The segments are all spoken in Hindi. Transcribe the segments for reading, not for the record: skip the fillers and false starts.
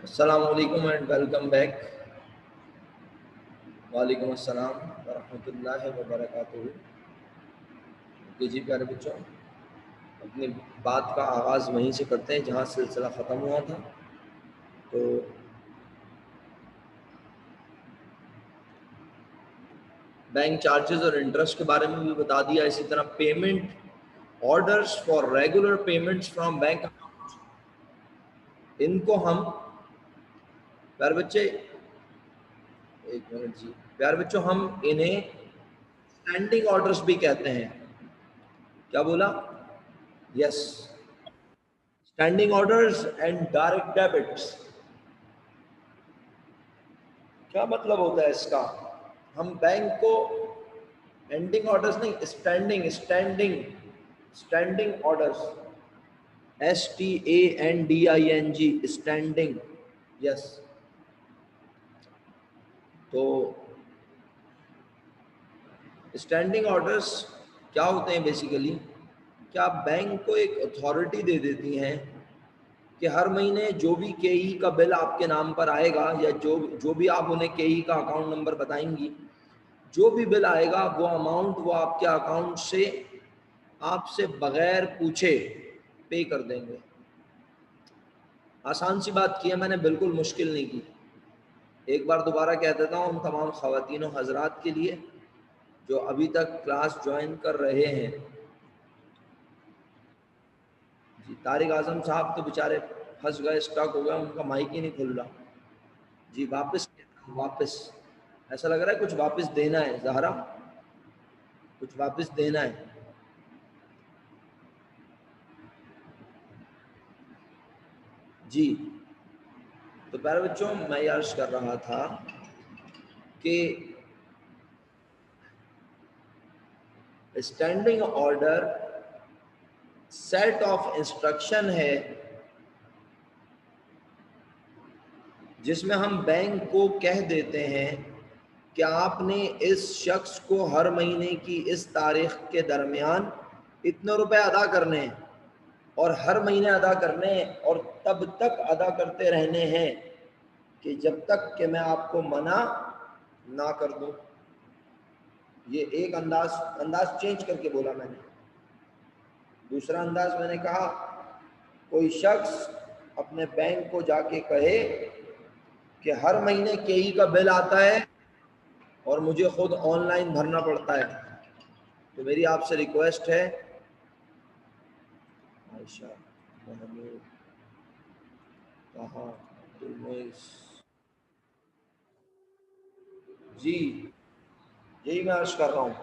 अस्सलाम वालेकुम एंड वेलकम बैक। वालेकुम अस्सलाम वरहमतुल्लाहि वबरकातुहू। ओके जी प्यारे बच्चों, अपनी बात का आगाज़ वहीं से करते हैं जहाँ सिलसिला ख़त्म हुआ था। तो बैंक चार्जेस और इंटरेस्ट के बारे में भी बता दिया। इसी तरह payment orders for regular payments from bank account, इनको हम प्यारे बच्चे एक मिनट जी प्यारे बच्चों, हम इन्हें स्टैंडिंग ऑर्डर्स भी कहते हैं। क्या बोला? Yes, standing orders and direct debits. क्या मतलब होता है इसका? हम बैंक को एंडिंग ऑर्डर्स नहीं, standing standing standing orders, STANDING, standing. Yes, तो स्टैंडिंग ऑर्डर्स क्या होते हैं बेसिकली? क्या बैंक को एक अथॉरिटी दे देती हैं कि हर महीने जो भी केई का बिल आपके नाम पर आएगा, या जो जो भी आप उन्हें केई का अकाउंट नंबर बताएंगी, जो भी बिल आएगा वो अमाउंट वो आपके अकाउंट से आपसे बगैर पूछे पे कर देंगे। आसान सी बात की है मैंने, बिल्कुल मुश्किल नहीं की। एक बार दोबारा कह देता हूँ उन तमाम ख़वातीन और हजरात के लिए जो अभी तक क्लास ज्वाइन कर रहे हैं। जी, तारिक आजम साहब तो बेचारे फंस गए, स्टक हो गए, उनका माइक ही नहीं खुल रहा। जी वापस वापस, ऐसा लग रहा है कुछ वापस देना है। जहरा, कुछ वापस देना है। जी, तो प्यारे बच्चों, मैं ये अर्ज कर रहा था कि standing order set of instruction है जिसमें हम बैंक को कह देते हैं कि आपने इस शख्स को हर महीने की इस तारीख के दरमियान इतने रुपए अदा करने हैं, और हर महीने अदा करने हैं, और तब तक अदा करते रहने हैं कि जब तक कि मैं आपको मना ना कर दूं। ये एक अंदाज चेंज करके बोला मैंने। दूसरा अंदाज मैंने कहा, कोई शख्स अपने बैंक को जाके कहे कि हर महीने केई का बिल आता है और मुझे खुद ऑनलाइन भरना पड़ता है, तो मेरी आपसे रिक्वेस्ट है, आयशा महमूद कहाँ जी, यही मैं अर्ज कर रहा हूँ।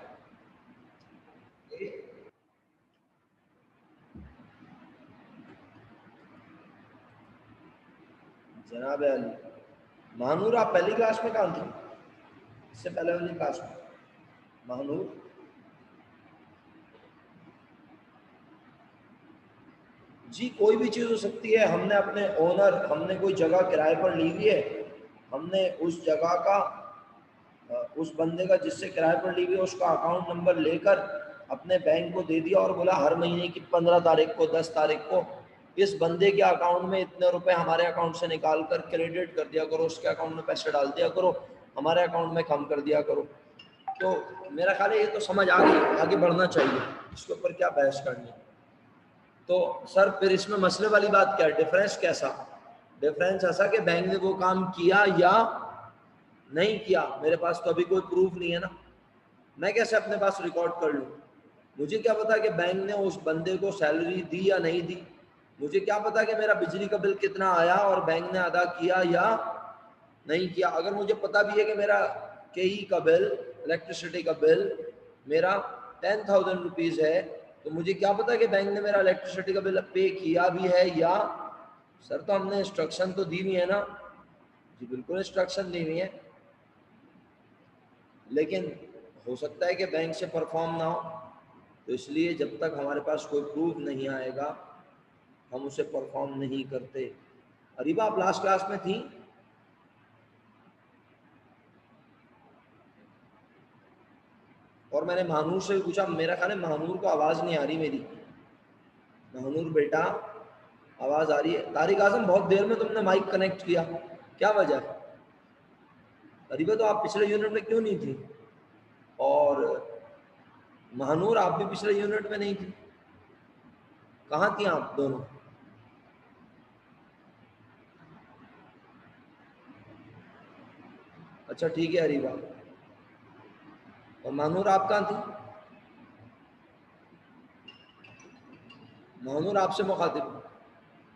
जनाब अली महानूर, आप पहली क्लास में कहाँ थे? इससे पहले वाली क्लास में महानूर? जी, कोई भी चीज़ हो सकती है। हमने अपने ओनर, हमने कोई जगह किराए पर ली हुई है, हमने उस जगह का उस बंदे का जिससे किराए पर ली हुई है उसका अकाउंट नंबर लेकर अपने बैंक को दे दिया और बोला हर महीने की 15 तारीख को, 10 तारीख को इस बंदे के अकाउंट में इतने रुपए हमारे अकाउंट से निकाल कर क्रेडिट कर दिया करो, उसके अकाउंट में पैसे डाल दिया करो, हमारे अकाउंट में कम कर दिया करो। तो मेरा ख्याल है ये तो समझ आ गई, आगे बढ़ना चाहिए, इसके ऊपर क्या बहस करनी। तो सर फिर इसमें मसले वाली बात क्या है? डिफरेंस कैसा? डिफरेंस ऐसा कि बैंक ने वो काम किया या नहीं किया। मेरे पास तो अभी कोई प्रूफ नहीं है ना, मैं कैसे अपने पास रिकॉर्ड कर लूँ? मुझे क्या पता कि बैंक ने उस बंदे को सैलरी दी या नहीं दी? मुझे क्या पता कि मेरा बिजली का बिल कितना आया और बैंक ने अदा किया या नहीं किया? अगर मुझे पता भी है कि मेरा केई का बिल, इलेक्ट्रिसिटी का बिल मेरा 10,000 रुपीज़ है, तो मुझे क्या पता कि बैंक ने मेरा इलेक्ट्रिसिटी का बिल पे किया भी है या? सर तो हमने इंस्ट्रक्शन तो दी हुई है ना। जी बिल्कुल इंस्ट्रक्शन दी हुई है, लेकिन हो सकता है कि बैंक से परफॉर्म ना हो, तो इसलिए जब तक हमारे पास कोई प्रूफ नहीं आएगा हम उसे परफॉर्म नहीं करते। अरीबा, आप लास्ट क्लास में थी? और मैंने महानूर से भी पूछा, मेरा ख्याल है महानूर को आवाज़ नहीं आ रही मेरी। महानूर बेटा, आवाज आ रही है? तारिक आजम, बहुत देर में तुमने माइक कनेक्ट किया, क्या वजह है? अरीबा, तो आप पिछले यूनिट में क्यों नहीं थी? और महानूर, आप भी पिछले यूनिट में नहीं थी, कहाँ थी आप दोनों? अच्छा ठीक है अरीबा। और महानूर, आप कहाँ थी? महानूर, आपसे मुखातिब,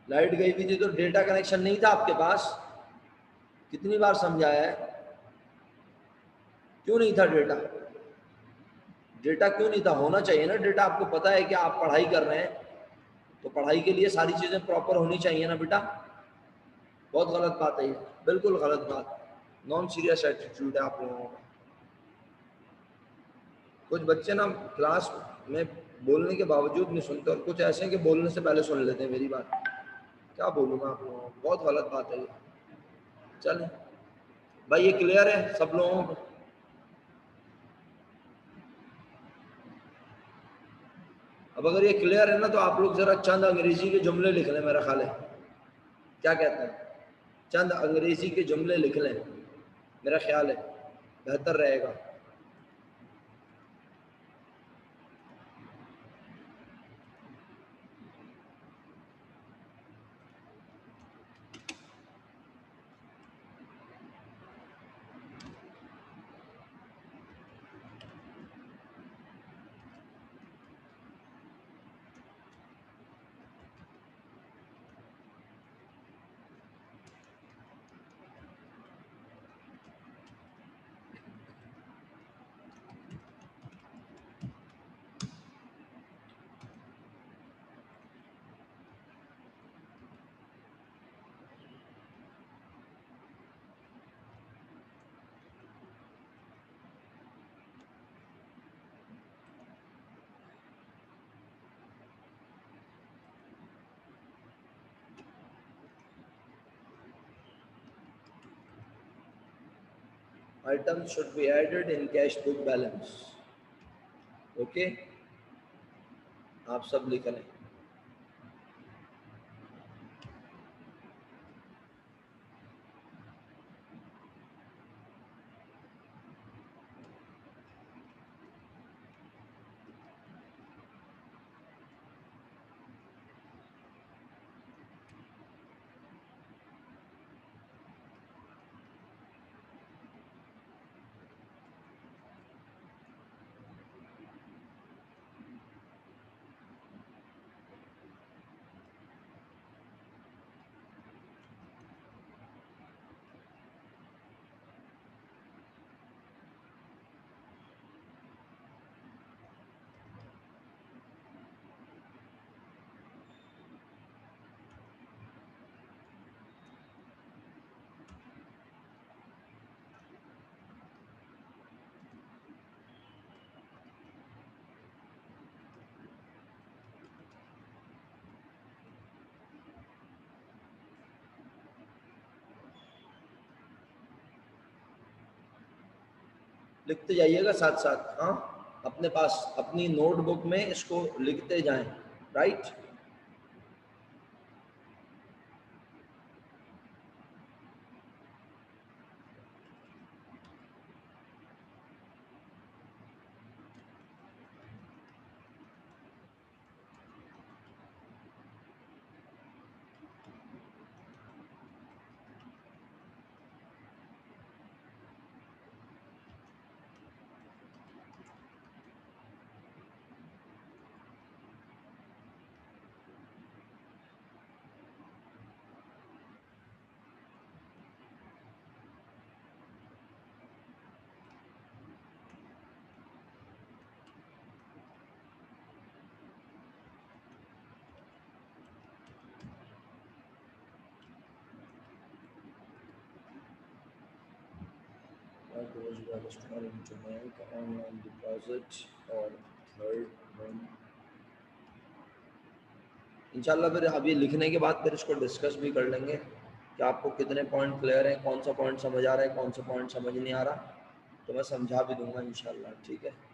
लाइट गई हुई थी तो डेटा कनेक्शन नहीं था आपके पास? कितनी बार समझाया है? क्यों नहीं था डेटा? डेटा क्यों नहीं था? होना चाहिए ना डेटा। आपको पता है कि आप पढ़ाई कर रहे हैं, तो पढ़ाई के लिए सारी चीजें प्रॉपर होनी चाहिए ना बेटा। बहुत गलत बात है ये, बिल्कुल गलत बात। नॉन सीरियस एटीट्यूड है आप लोगों का। कुछ बच्चे ना क्लास में बोलने के बावजूद नहीं सुनते, और कुछ ऐसे हैं कि बोलने से पहले सुन लेते हैं मेरी बात। क्या बोलूँ मैं आप लोगों को, बहुत गलत बात है ये। चलें भाई, ये क्लियर है सब लोगों को? अब अगर ये क्लियर है ना, तो आप लोग जरा चंद अंग्रेजी के जुमले लिख लें, मेरा ख्याल है। क्या कहते हैं? चंद अंग्रेजी के जुमले लिख लें, मेरा ख्याल है बेहतर रहेगा। Items should be added in cash book balance. Okay, आप सब लिख लें। लिखते जाइएगा साथ साथ, हाँ, अपने पास अपनी नोटबुक में इसको लिखते जाएं, right. Goes well strong into bank online deposit और थर्ड वन। इंशाल्लाह फिर अभी लिखने के बाद फिर इसको डिस्कस भी कर लेंगे कि आपको कितने पॉइंट क्लियर हैं, कौन सा पॉइंट समझ आ रहा है, कौन सा पॉइंट समझ नहीं आ रहा, तो मैं समझा भी दूंगा इंशाल्लाह, ठीक है।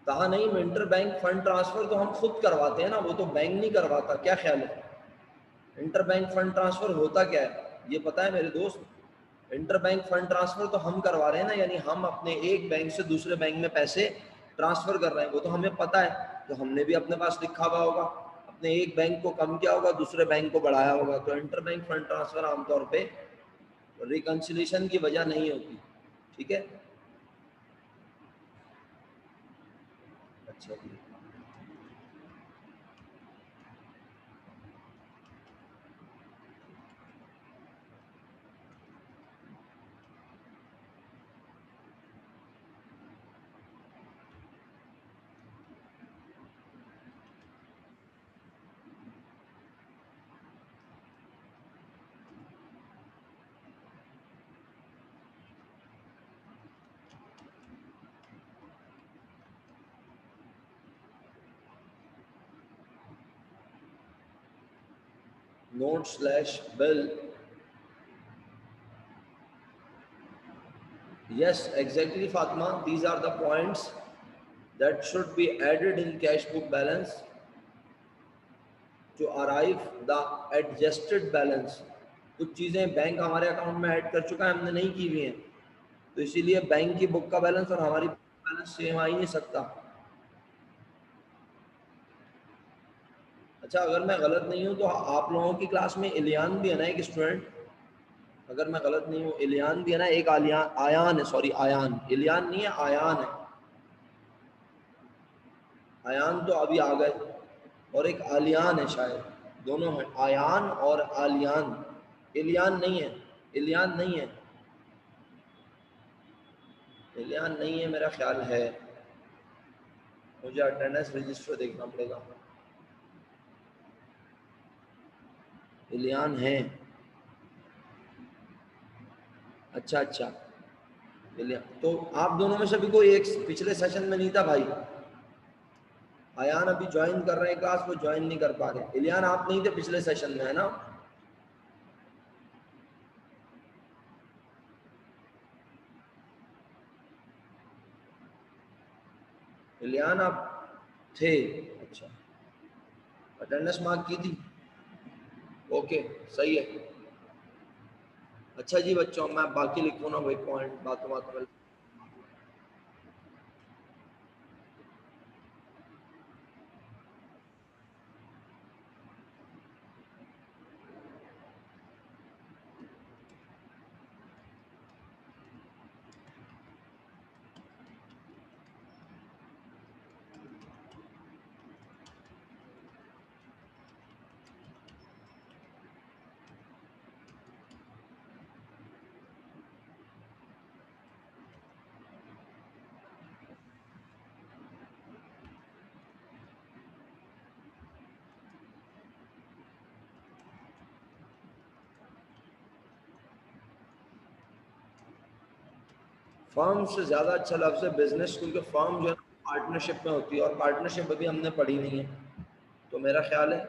कहा नहीं, इंटर बैंक फंड ट्रांसफर तो हम खुद करवाते हैं ना, वो तो बैंक नहीं करवाता। क्या ख्याल है? इंटर बैंक फंड ट्रांसफर होता क्या है, ये पता है मेरे दोस्त? इंटर बैंक फंड ट्रांसफर तो हम करवा रहे हैं ना, यानी हम अपने एक बैंक से दूसरे बैंक में पैसे ट्रांसफर कर रहे हैं, वो तो हमें पता है। तो हमने भी अपने पास लिखा हुआ होगा, अपने एक बैंक को कम किया होगा, दूसरे बैंक को बढ़ाया होगा। तो इंटर बैंक फंड ट्रांसफर आमतौर पे रिकंसिलेशन की वजह नहीं होती। ठीक है, अच्छा जी। Note slash bill, yes, exactly, Fatma. These are the points that should be added in cash book balance to arrive the adjusted balance. कुछ चीज़ें बैंक हमारे अकाउंट में ऐड कर चुका है, हमने नहीं की हुई हैं, तो इसीलिए बैंक की बुक का बैलेंस और हमारी बैलेंस सेम आ ही नहीं सकता। अच्छा, अगर मैं गलत नहीं हूँ तो आप लोगों की क्लास में इलियान भी है ना, एक स्टूडेंट? अगर मैं गलत नहीं हूँ, इलियान भी है ना, एक आलियान, आयान है, सॉरी आयान, इलियान नहीं है, आयान है। आयान तो अभी आ गए, और एक आलियान है शायद, दोनों हैं, आयान और आलियान। इलियान नहीं है, इलियान नहीं है, इलियान नहीं है मेरा ख्याल है। मुझे अटेंडेंस रजिस्टर देखना पड़ेगा। इलियान है, अच्छा अच्छा। इलियान तो आप दोनों में से भी कोई एक पिछले सेशन में नहीं था भाई। आयान अभी ज्वाइन कर रहे हैं क्लास, वो ज्वाइन नहीं कर पा रहे। इलियान आप नहीं थे पिछले सेशन में, है ना? इलियान आप थे, अच्छा। अटेंडेंस मार्क की थी, ओके, सही है। अच्छा जी बच्चों, मैं बाकी लिखूँ ना वही पॉइंट बातों बातों में। फर्म से ज़्यादा अच्छा लफ्ज़ है बिजनेस, क्योंकि फर्म जो है पार्टनरशिप में होती है, और पार्टनरशिप अभी हमने पढ़ी नहीं है, तो मेरा ख्याल है।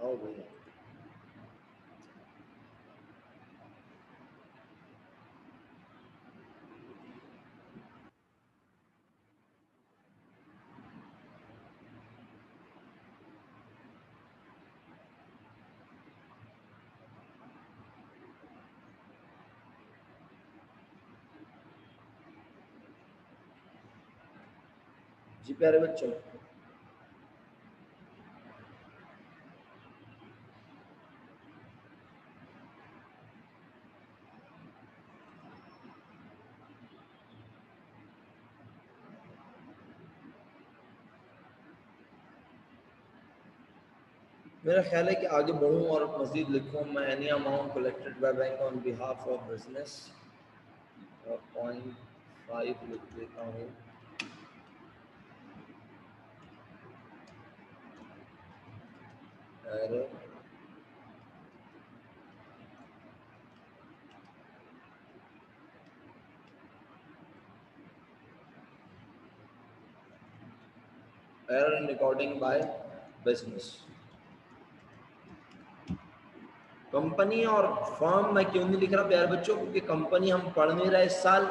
आओ भैया, जी प्यारे बच्चों, मेरा ख्याल है कि आगे बढ़ूं और मजीद लिखूं। मैं any amount collected by bank on behalf of business, और 0.5 लिख देता हूँ। और error in recording by business. Company और फर्म मैं क्यों नहीं लिख रहा प्यारे बच्चों, क्योंकि कंपनी हम पढ़ नहीं रहे इस साल,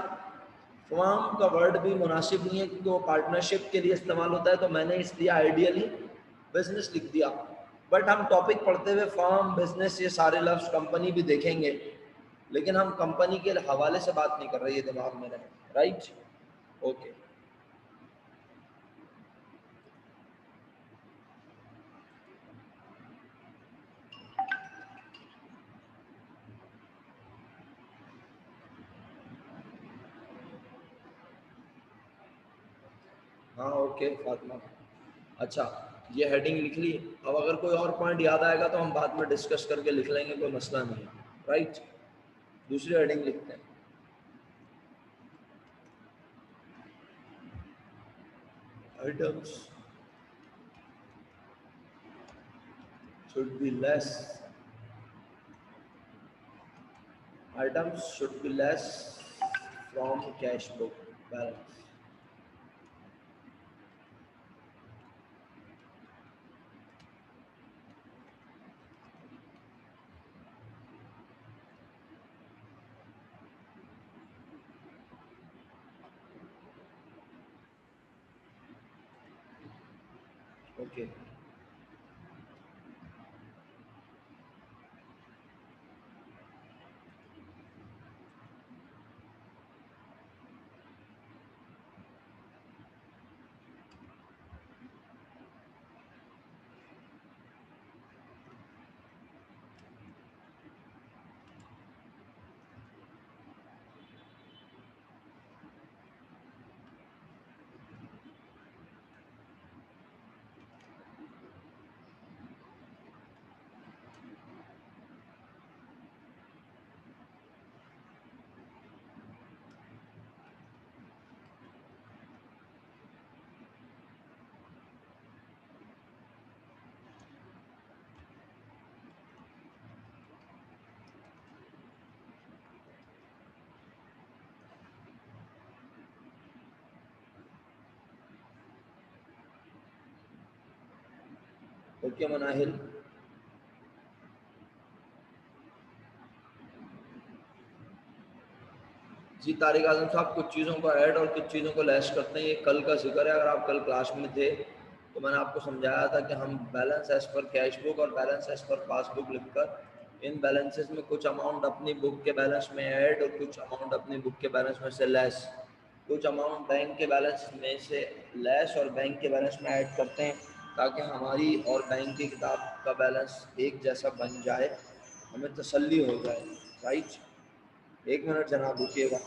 फर्म का वर्ड भी मुनासिब नहीं है क्योंकि वो पार्टनरशिप के लिए इस्तेमाल होता है, तो मैंने इसलिए आइडियली बिजनेस लिख दिया। बट हम टॉपिक पढ़ते हुए फर्म, बिजनेस, ये सारे लफ्ज, कंपनी भी देखेंगे, लेकिन हम कंपनी के हवाले से बात नहीं कर रहे, ये दिमाग में रहे, राइट? ओके। हाँ ओके फातिमा, अच्छा ये हेडिंग लिख ली। अब अगर कोई और पॉइंट याद आएगा तो हम बाद में डिस्कस करके लिख लेंगे, कोई मसला नहीं है, राइट? दूसरी हेडिंग लिखते हैं। Items should be less, items should be less from cash book balance. Okay. Okay Manahil, जी तारिक आजम साहब कुछ चीज़ों को ऐड और कुछ चीज़ों को लेस करते हैं, ये कल का जिक्र है, अगर आप कल क्लास में थे तो मैंने आपको समझाया था कि हम balance as per cash book और बैलेंस एज पर पासबुक लिखकर इन बैलेंसेस में कुछ अमाउंट अपनी बुक के बैलेंस में ऐड और कुछ अमाउंट अपनी बुक के बैलेंस में से लेस, कुछ अमाउंट बैंक के बैलेंस में से लेस और बैंक के बैलेंस में ऐड करते हैं, ताकि हमारी और बैंक की किताब का बैलेंस एक जैसा बन जाए, हमें तसल्ली हो जाए, राइट? एक मिनट जनाब रुकिएगा।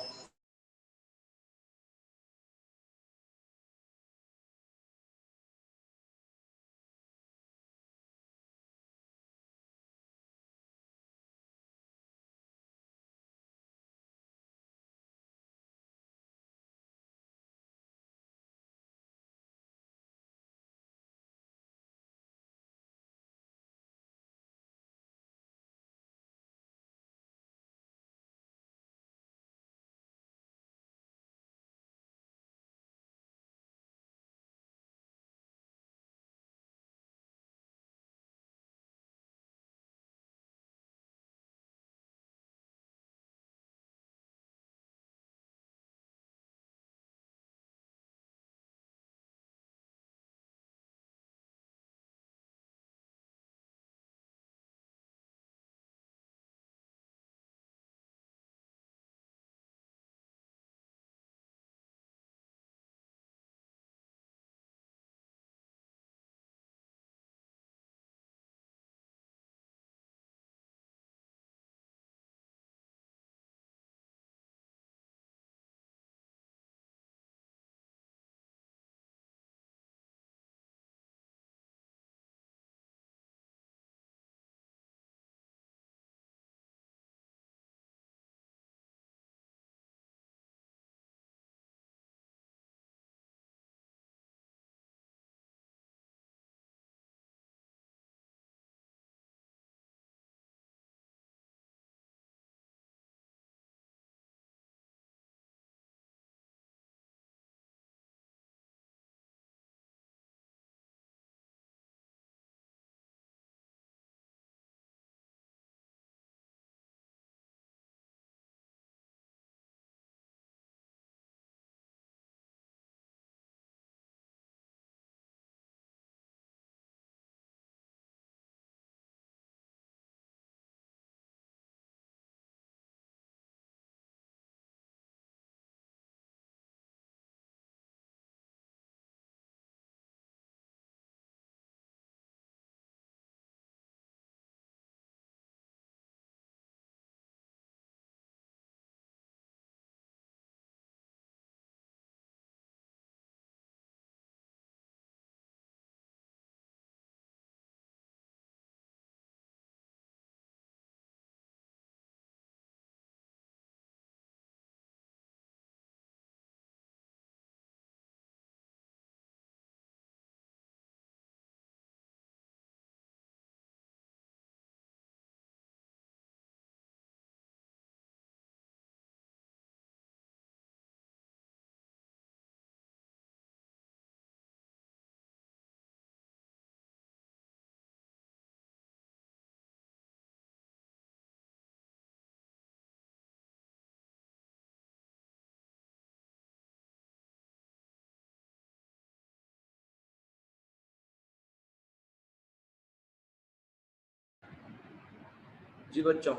जी बच्चों,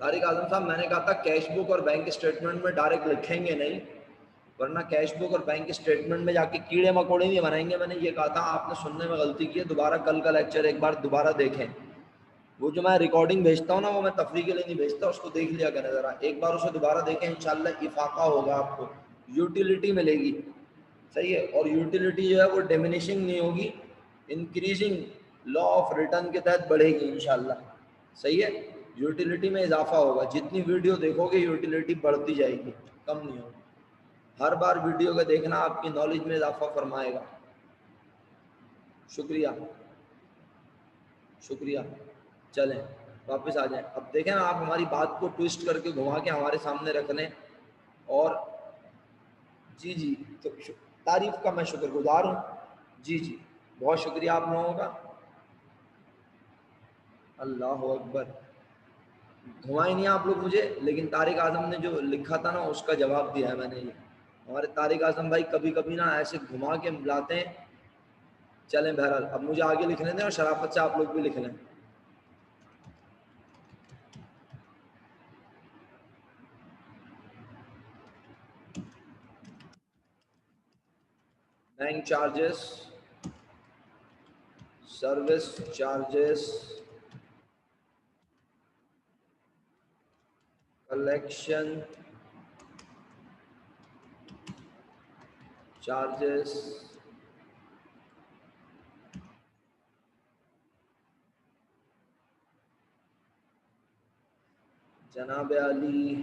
तारिक आजम साहब, मैंने कहा था कैश बुक और बैंक स्टेटमेंट में डायरेक्ट लिखेंगे नहीं, वरना कैश बुक और बैंक स्टेटमेंट में जाके कीड़े मकोड़े नहीं बनाएंगे। मैंने ये कहा था, आपने सुनने में गलती की है। दोबारा कल का लेक्चर एक बार दोबारा देखें। वो जो मैं रिकॉर्डिंग भेजता हूँ ना, वो मैं तफरी के लिए नहीं भेजता, उसको देख लिया करें ज़रा एक बार, उसे दोबारा देखें, इंशाल्लाह इफाका होगा, आपको यूटिलिटी मिलेगी। सही है। और यूटिलिटी जो है वो डिमिनिशिंग नहीं होगी, इंक्रीजिंग लॉ ऑफ रिटर्न के तहत बढ़ेगी इंशाल्लाह। सही है। यूटिलिटी में इजाफा होगा, जितनी वीडियो देखोगे यूटिलिटी बढ़ती जाएगी, कम नहीं होगी। हर बार वीडियो का देखना आपकी नॉलेज में इजाफा फरमाएगा। शुक्रिया, शुक्रिया। चलें वापस आ जाएं। अब देखें ना, आप हमारी बात को ट्विस्ट करके घुमा के हमारे सामने रख लें। और जी जी, तो तारीफ का मैं शुक्रगुजार हूँ। जी जी, बहुत शुक्रिया आप लोगों का। अल्लाह अकबर। घुमाए नहीं आप लोग मुझे, लेकिन तारिक आजम ने जो लिखा था ना, उसका जवाब दिया है मैंने। ये हमारे तारिक आजम भाई कभी कभी ना ऐसे घुमा के लाते हैं। चलें बहरहाल, अब मुझे आगे लिखने दें और शराफत से आप लोग भी लिख लें। Bank charges, service charges, collection charges, जनाब अली।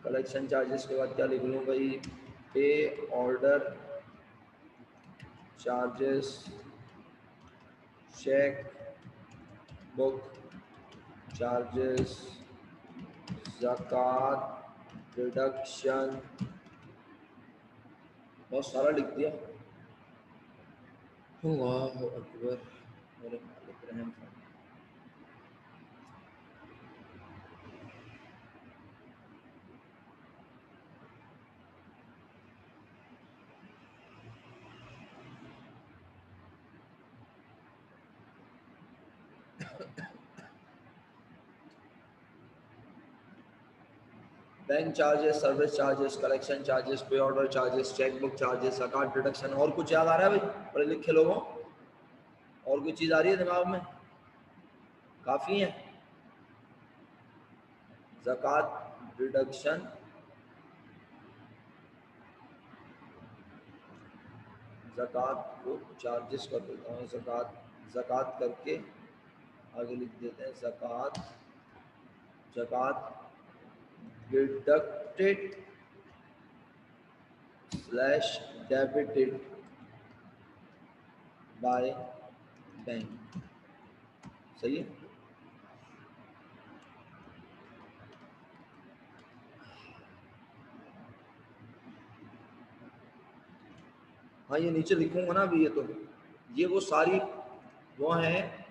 कलेक्शन चार्जेस के बाद क्या लिख लूँ भाई? Pay order charges, cheque book charges, ज़कात रिडक्शन। बहुत सारा लिख दिया। अल्लाह अकबर, मेरे मालिक रहम फरमा। Bank charges, service charges, collection charges, pay order charges, cheque book charges, ज़कात डिडक्शन। और कुछ याद आ रहा है भाई पढ़े लिखे लोगों? और कोई चीज़ आ रही है दिमाग में? काफ़ी है। ज़कात डिडक्शन, ज़कात को चार्जेस कर देता हूँ, ज़कात ज़कात करके आगे लिख देते हैं, ज़कात ज़कात deducted slash debited by bank. सही है। हाँ, ये नीचे लिखूंगा ना अभी। ये वो सारी वो हैं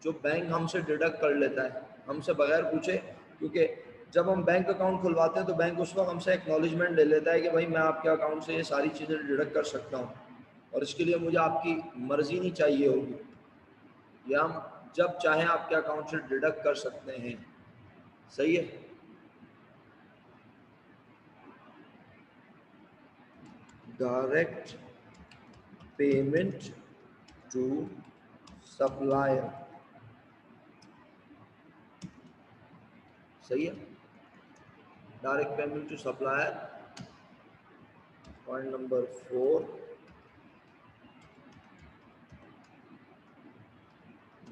जो बैंक हमसे डिडक्ट कर लेता है, हमसे बगैर पूछे। क्योंकि जब हम बैंक अकाउंट खुलवाते हैं तो बैंक उस वक्त हमसे एक्नॉलेजमेंट ले लेता है कि भाई मैं आपके अकाउंट से ये सारी चीज़ें डिडक्ट कर सकता हूँ, और इसके लिए मुझे आपकी मर्जी नहीं चाहिए होगी। या हम जब चाहें आपके अकाउंट से डिडक्ट कर सकते हैं। सही है। Direct payment to supplier. सही है। Direct payment to supplier. Point number 4,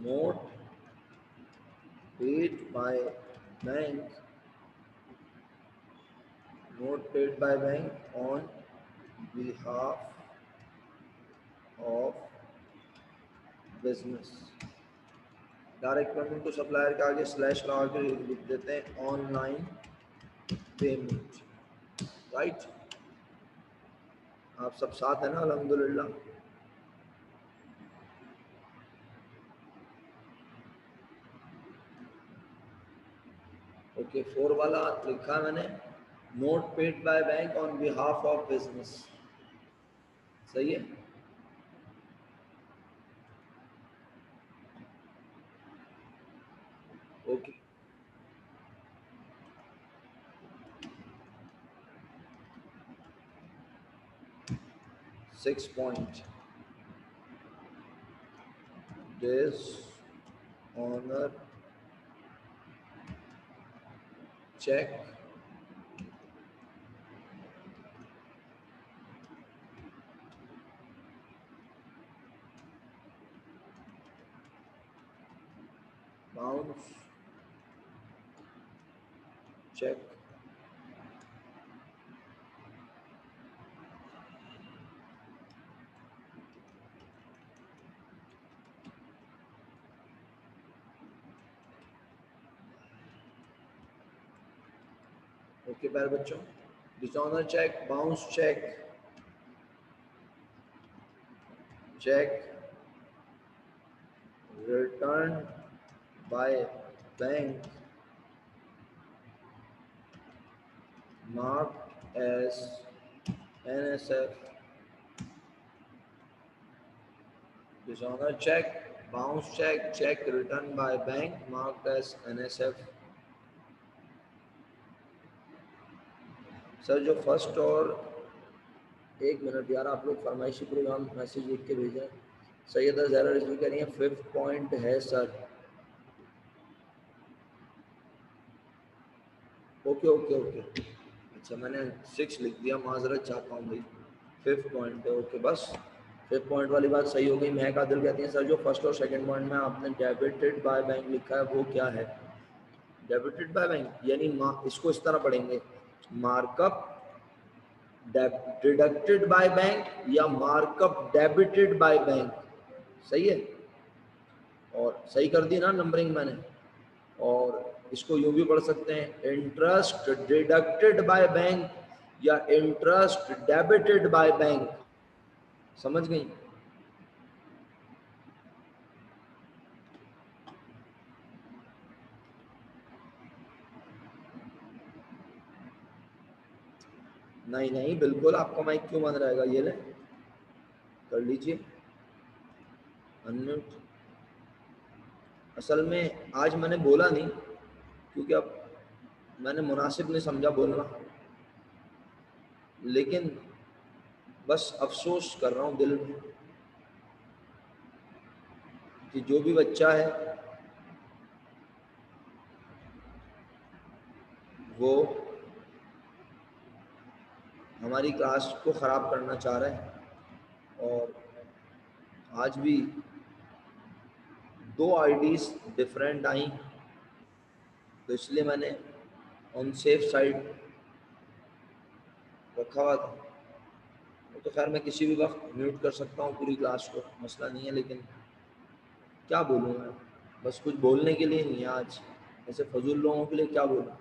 note paid by bank, note paid by bank on behalf of business। Direct payment to supplier के आगे स्लैश लगा के लिख देते हैं ऑनलाइन पेमेंट। राइट। आप सब साथ हैं ना? अल्हम्दुलिल्लाह। ओके, 4 वाला लिखा है मैंने। Note paid by bank on behalf of business. सही है। Okay. 6 point, dishonor check bounce check। Okay प्यारे बच्चों, dishonour cheque, bounce cheque, cheque return by bank marked as NSF, dishonor check, bounce check, check returned by bank marked as NSF। Sir जो फर्स्ट और 1 मिनट यार, आप लोग फरमाइशी प्रोग्राम मैसेज लिख के भेजें। सैयदा ज़हरा रिजवी कह रही है 5th पॉइंट है सर। ओके ओके ओके, अच्छा मैंने 6 लिख दिया, माजरत चाहता हूँ भाई। 5th पॉइंट है, ओके बस 5th पॉइंट वाली बात सही हो गई। महक आदिल कहती है सर जो फर्स्ट और सेकंड पॉइंट में आपने डेबिटेड बाय बैंक लिखा है वो क्या है? डेबिटेड बाय बैंक यानी इसको इस तरह पढ़ेंगे, मार्कअप डिडक्टेड बाय बैंक या मार्कअप डेबिटेड बाय बैंक। सही है, और सही कर दी ना नंबरिंग मैंने। और इसको यूं भी पढ़ सकते हैं, इंटरेस्ट डिडक्टेड बाय बैंक या इंटरेस्ट डेबिटेड बाय बैंक। समझ गई? नहीं नहीं बिल्कुल, आपका माइक क्यों बंद रहेगा? ये ले कर लीजिए अनम्यूट। असल में आज मैंने बोला नहीं क्योंकि अब मैंने मुनासिब नहीं समझा बोलना, लेकिन बस अफसोस कर रहा हूँ दिल में कि जो भी बच्चा है वो हमारी क्लास को ख़राब करना चाह रहा है। और आज भी 2 आईडीज डिफरेंट आई, तो इसलिए मैंने ऑन सेफ साइड रखा हुआ था। तो खैर मैं किसी भी वक्त म्यूट कर सकता हूँ पूरी क्लास को, मसला नहीं है, लेकिन क्या बोलूँ मैं, बस कुछ बोलने के लिए नहीं है आज, ऐसे फजूल लोगों के लिए क्या बोलूँ।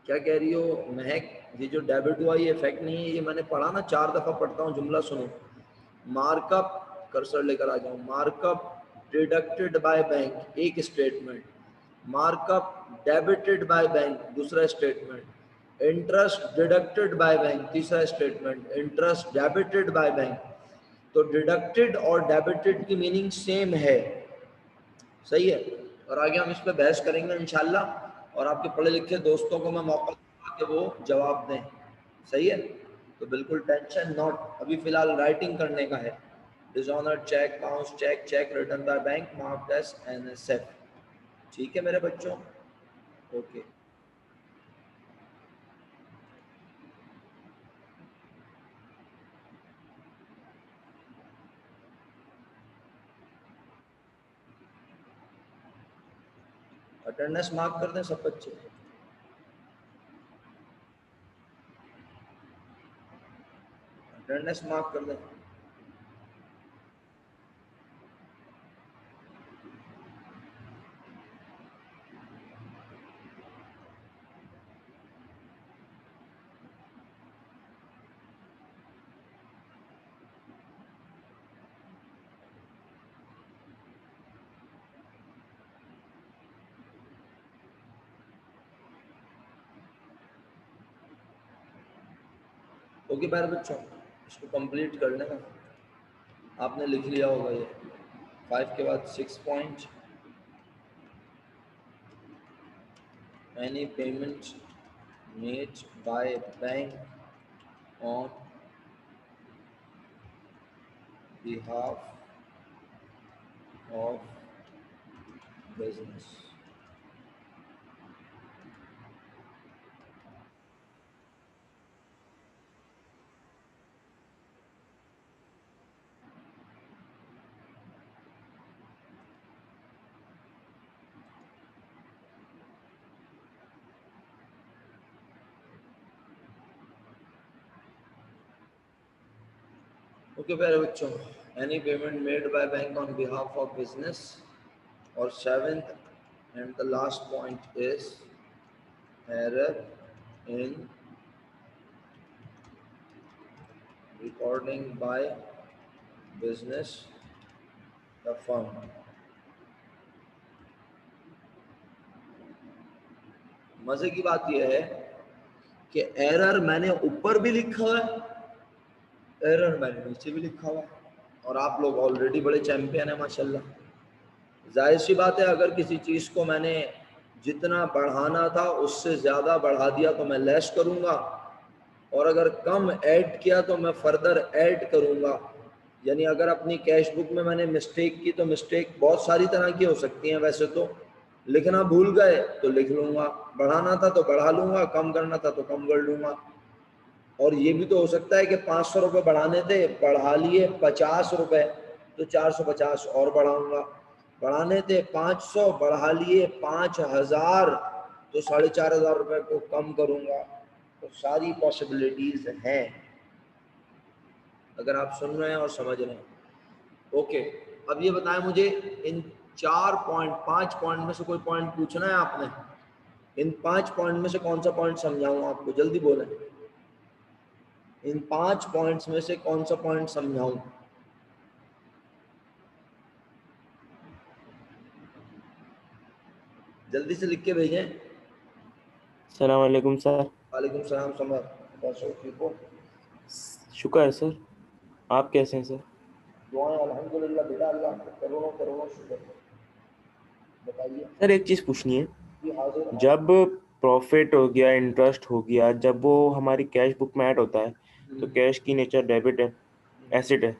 क्या कह रही हो महक? ये जो डेबिट हुआ ये इफेक्ट नहीं है, ये मैंने पढ़ा ना, 4 दफ़ा पढ़ता हूँ, जुमला सुनो। मार्कअप, कर्सर लेकर आ जाऊँ, मार्कअप डिडक्टेड बाय बैंक एक statement, markup debited by bank दूसरा statement, interest deducted by bank तीसरा statement, interest debited by bank. तो डिडक्टेड और डेबिटेड की मीनिंग सेम है। सही है, और आगे हम इस पर बहस करेंगे इंशाल्लाह, और आपके पढ़े लिखे दोस्तों को मैं मौका दूंगा कि वो जवाब दें। सही है, तो बिल्कुल टेंशन नॉट, अभी फिलहाल राइटिंग करने का है। Dishonour cheque, bounce cheque, cheque return by bank marked as NSF. ठीक है मेरे बच्चों, ओके। अटेंडेंस मार्क कर दें सब बच्चे, अटेंडेंस मार्क कर दें। ओके प्यारे बच्चों, इसको कंप्लीट कर लेना। आपने लिख लिया होगा ये 5 के बाद 6 point, any payment made by bank on behalf of business. Okay प्यारे बच्चों, any payment made by bank on behalf of business. और 7th and the last point is error in recording by business the firm. मजे की बात यह है कि एरर मैंने ऊपर भी लिखा है, एरर मैंने नीचे भी लिखा हुआ है, और आप लोग ऑलरेडी बड़े चैंपियन है माशाल्लाह। जाहिर सी बात है, अगर किसी चीज़ को मैंने जितना बढ़ाना था उससे ज़्यादा बढ़ा दिया तो मैं लेस करूँगा, और अगर कम ऐड किया तो मैं फर्दर ऐड करूँगा। यानी अगर अपनी कैश बुक में मैंने मिस्टेक की तो मिस्टेक बहुत सारी तरह की हो सकती हैं। वैसे तो लिखना भूल गए तो लिख लूँगा, बढ़ाना था तो बढ़ा लूँगा, कम करना था तो कम कर लूँगा। और ये भी तो हो सकता है कि 500 रुपये बढ़ाने थे, बढ़ा लिए 50 रुपये, तो 450 और बढ़ाऊंगा। बढ़ाने थे 500, बढ़ा लिए 5000, तो 4500 रुपये को कम करूंगा। तो सारी पॉसिबिलिटीज हैं, अगर आप सुन रहे हैं और समझ रहे हैं। ओके, अब ये बताएं मुझे, इन 5 पॉइंट में से कोई पॉइंट पूछना है आपने? इन 5 पॉइंट में से कौन सा पॉइंट समझाऊं आपको? जल्दी बोलें, इन 5 पॉइंट्स में से कौन सा पॉइंट समझाऊं? जल्दी से लिख के भेजें। सलाम वालेकुम सर। वालेकुम सलाम समर, कैसे हो? ठीक हो? शुक्र है सर, आप कैसे हैं सर? दुआएं अल्हम्दुलिल्लाह बेटा, अल्लाह करोड़ों करोड़ों शुक्र। बताइए। सर एक चीज़ पूछनी है, जी हाजिर। जब प्रॉफिट हो गया, इंटरेस्ट हो गया, जब वो हमारी कैश बुक में ऐड होता है तो कैश की नेचर डेबिट है, एसेट है।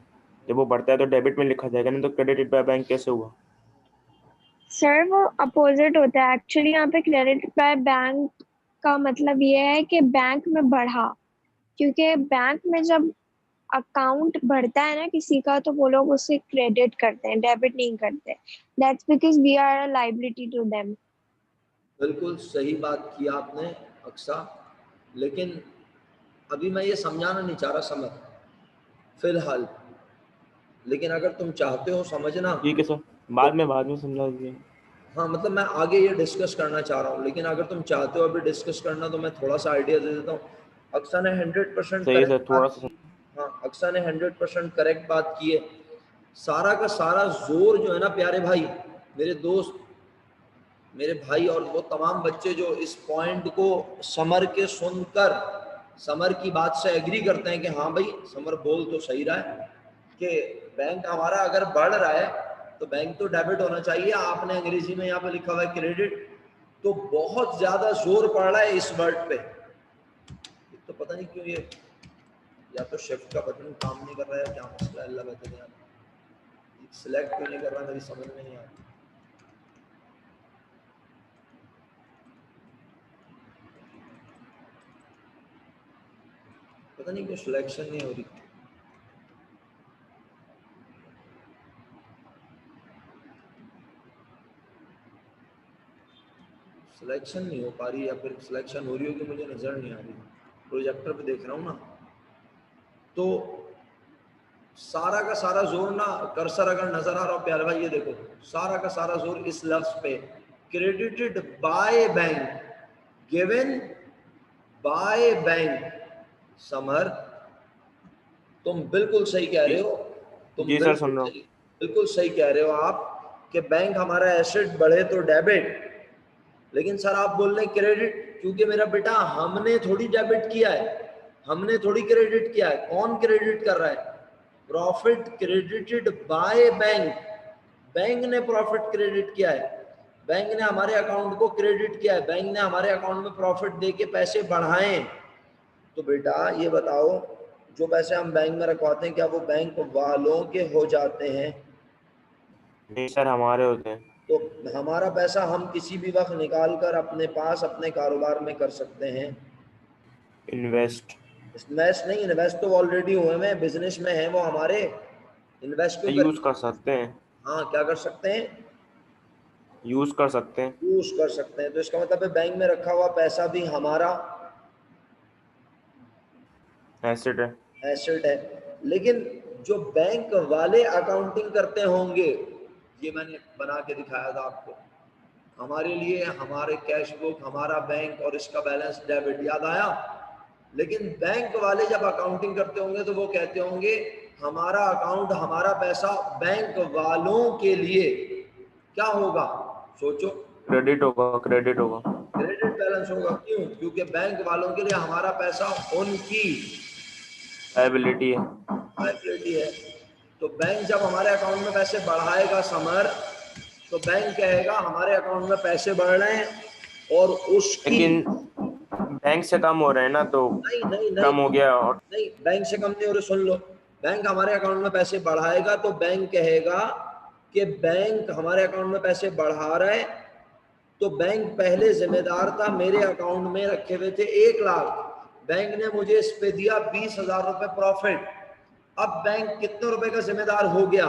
जब वो बढ़ता है तो डेबिट में लिखा जाएगा, नहीं तो क्रेडिटेड बाय बैंक कैसे हुआ? सर वो अपोजिट होता है एक्चुअली। यहाँ पे क्रेडिट बाय बैंक का मतलब ये है कि बैंक में बढ़ा, क्योंकि बैंक में जब अकाउंट बढ़ता है ना किसी का, तो वो लोग उसे क्रेडिट करते हैं, डेबिट नहीं करते। That's because we are a liability to them. बिल्कुल सही बात की आपने अक्सा, लेकिन अभी मैं ये समझाना नहीं चाह रहा समझ फिलहाल, लेकिन अगर तुम चाहते हो समझना ठीक है सर, तो बाद में समझा दीजिए। हाँ, मतलब मैं आगे ये डिस्कस करना चाह रहा हूँ, लेकिन अगर तुम चाहते हो अभी डिस्कस करना तो मैं थोड़ा सा आइडिया दे देता हूँ। अक्सा ने 100% सही है सर, करेक्ट थोड़ा बात सा। की। हाँ, अक्सा ने 100% करेक्ट बात की है। सारा का सारा जोर जो है ना प्यारे भाई, मेरे दोस्त, मेरे भाई और वो तमाम बच्चे जो इस पॉइंट को समर के सुनकर समर की बात से एग्री करते हैं कि हाँ भाई समर बोल तो सही रहा है कि बैंक हमारा अगर बढ़ रहा है तो बैंक तो डेबिट होना चाहिए। आपने अंग्रेजी में यहाँ पे लिखा हुआ है क्रेडिट, तो बहुत ज्यादा जोर पड़ रहा है इस वर्ड पे। तो पता नहीं क्यों ये, या तो शिफ्ट का बटन काम नहीं कर रहा है, क्या मसला है, अल्लाह बेहतर जाने। सिलेक्ट क्यों नहीं कर रहा, मेरी समझ में नहीं आ रही। पता नहीं क्यों सिलेक्शन नहीं हो रही। सिलेक्शन नहीं हो पा रही, या फिर सिलेक्शन हो रही होगी मुझे नजर नहीं आ रही। प्रोजेक्टर पे देख रहा हूँ ना, तो सारा का सारा जोर ना, कर्सर अगर नजर आ रहा हो प्यारे भाई, ये देखो सारा का सारा जोर इस लफ्ज पे, credited by bank, given by bank. Summer, तुम बिल्कुल सही कह रहे हो, तुम जी सर, सुन रहा हूँ। बिल्कुल सही कह रहे हो आप कि बैंक हमारा एसेट बढ़े तो डेबिट, लेकिन सर आप बोल रहे हैं क्रेडिट, क्योंकि मेरा बेटा हमने थोड़ी डेबिट किया है, हमने थोड़ी क्रेडिट किया है, कौन क्रेडिट कर रहा है? Profit credited by bank, bank ने प्रॉफिट क्रेडिट किया है, बैंक ने हमारे अकाउंट को क्रेडिट किया है, बैंक ने हमारे अकाउंट में प्रॉफिट दे के पैसे बढ़ाए। तो बेटा ये बताओ, जो पैसे हम बैंक में रखवाते हैं क्या वो बैंक वालों के हो जाते हैं? नहीं सर, हमारे होते हैं। तो हमारा पैसा हम किसी भी वक्त निकाल कर अपने पास अपने कारोबार में कर सकते हैं। इन्वेस्ट नहीं, इन्वेस्ट तो ऑलरेडी हुए हैं, बिजनेस में है वो हमारे, इन्वेस्ट क्यों यूज कर सकते हैं। हाँ, क्या कर सकते हैं? यूज कर सकते हैं। यूज कर सकते हैं। तो इसका मतलब है बैंक में रखा हुआ पैसा भी हमारा एसेट है। एसेट है। लेकिन जो बैंक वाले अकाउंटिंग करते होंगे, ये मैंने बना के दिखाया था आपको, हमारे लिए हमारे कैश बुक, हमारा बैंक और इसका बैलेंस डेबिट, याद आया? लेकिन बैंक वाले जब अकाउंटिंग करते होंगे तो वो कहते होंगे हमारा अकाउंट, हमारा पैसा बैंक वालों के लिए क्या होगा? सोचो, क्रेडिट होगा। क्रेडिट होगा। क्रेडिट बैलेंस होगा। क्यों? क्योंकि बैंक वालों के लिए हमारा पैसा उनकी लायबिलिटी है। लायबिलिटी है। तो बैंक जब हमारे अकाउंट में पैसे बढ़ाएगा समर, तो बैंक कहेगा हमारे अकाउंट में पैसे बढ़ रहे हैं और उसकी, लेकिन बैंक से कम हो रहे हैं ना, तो नहीं कम हो गया। और नहीं, बैंक से कम नहीं हो रहे। सुन लो, बैंक हमारे अकाउंट में पैसे बढ़ाएगा तो बैंक कहेगा कि बैंक हमारे अकाउंट में पैसे बढ़ा रहा है, तो बैंक पहले जिम्मेदार था, मेरे अकाउंट में रखे हुए थे 1 लाख, बैंक ने मुझे इस पे दिया 20,000 रुपए प्रॉफिट। अब बैंक कितने रुपए का जिम्मेदार हो गया?